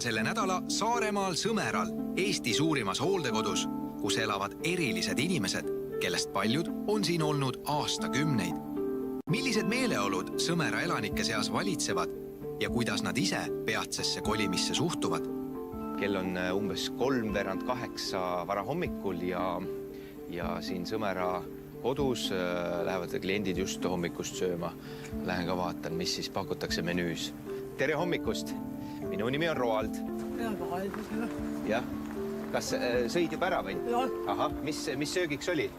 olen selle nädala Saaremaal Sõmeral, Eesti suurimas hooldekodus, kus elavad erilised inimesed, kellest paljud on siin olnud aastakümneid. Millised meeleolud Sõmera elanike seas valitsevad ja kuidas nad ise peatsesse kolimisse suhtuvad? Kell on umbes 7:45 varahommikul ja siin Sõmera kodus lähevad kliendid just hommikust sööma. Lähen ka vaatan, mis siis pakutakse menüüs. Tere hommikust! Minu nimi on Roald. Jah. Kas sõid juba ära või? Aha, mis söögiks oli?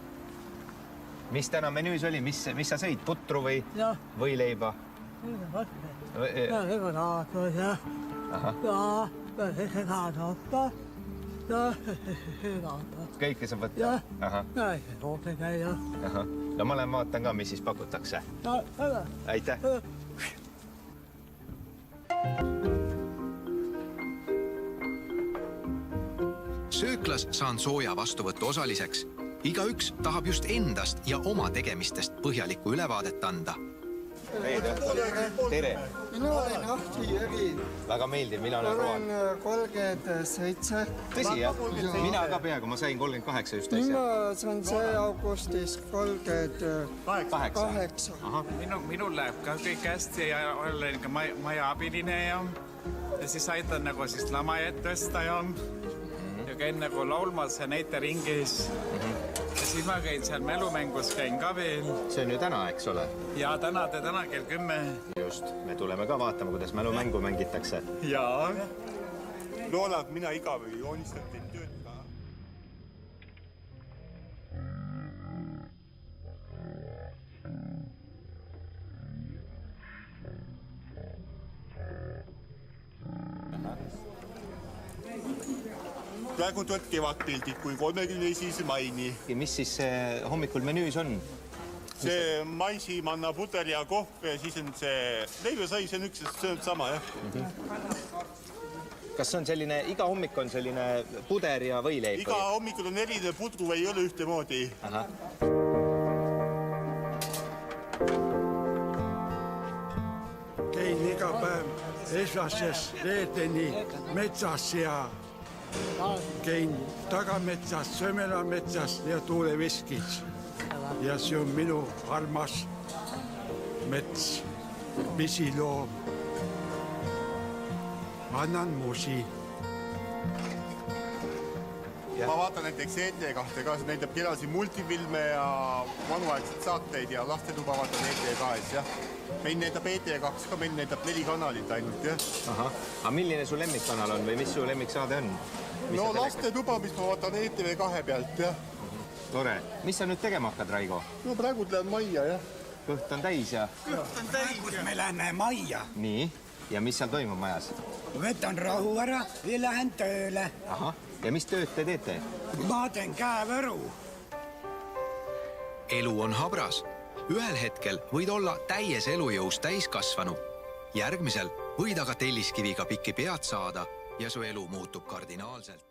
Mis täna menüüs oli? Mis sa sõid? Putru või võileiba? Kõike saab võtta? No ma lähen vaatan ka, mis siis pakutakse. Aitäh! Sööklas saan sooja vastuvõttu osaliseks. Igaüks tahab just endast ja oma tegemistest põhjalikku ülevaadet anda. Tere! Mina olen Ahti Jõgi. Väga meeldiv, mina olen Roald. Olen 37. Tõsi, jah? Mina ka peaaegu, ma sain 38 just äsja. Mina saan see augustis 38. Minul läheb ka kõik hästi ja olen ka maja abiline ja siis aitan nagu siis lamajat tõsta ja käin nagu laulmas ja näiteringis. Ja siis ma käin seal mälumängus, käin ka veel. See on ju täna, eks ole? Ja täna kell 10. Just, me tuleme ka vaatama, kuidas mälumängu mängitakse. Jaa. Loodab, mina iga või joonistati tööd ka. Praegu tuleb kevadpildid kui 31. maini. Mis siis hommikul menüüs on? See maisimanna, puder ja kohv ja siis on see leivesai, see on üks sama, jah. Kas on selline, iga hommik on selline puder ja võileib? Iga hommikul on erinev, pudru ei ole ühtemoodi. Käin iga päev esmasest reedeni metsas ja käin tagametsas, Sõmera metsas ja Tuuleviskis. Ja see on minu armas mets, pisiloom. Annan musi. Ma vaatan näiteks ET2 ka, see näitab kenasi multifilme ja vanuaegseid saateid ja lastetuba vaatan ET2-s, jah. Meil näitab ET2 ka, meil näitab 4 kanalit ainult, jah. Aga milline su lemmikkanal on või mis su lemmiksaade on? No lastetuba, mis ma vaatan ETV2 pealt, jah. Tore. Mis sa nüüd tegema hakkad, Raigo? No praegu lähen majja, jah. Kõht on täis ja... Kõht on täis, jah. Me lähme majja. Nii. Ja mis seal toimub majas? Võtan rahu ära ja lähen tööle. Aha. Ja mis tööd te teete? Ma teen käevõru. Elu on habras. Ühel hetkel võid olla täies elujõus täiskasvanu. Järgmisel võid aga telliskiviga pikki pead saada ja su elu muutub kardinaalselt.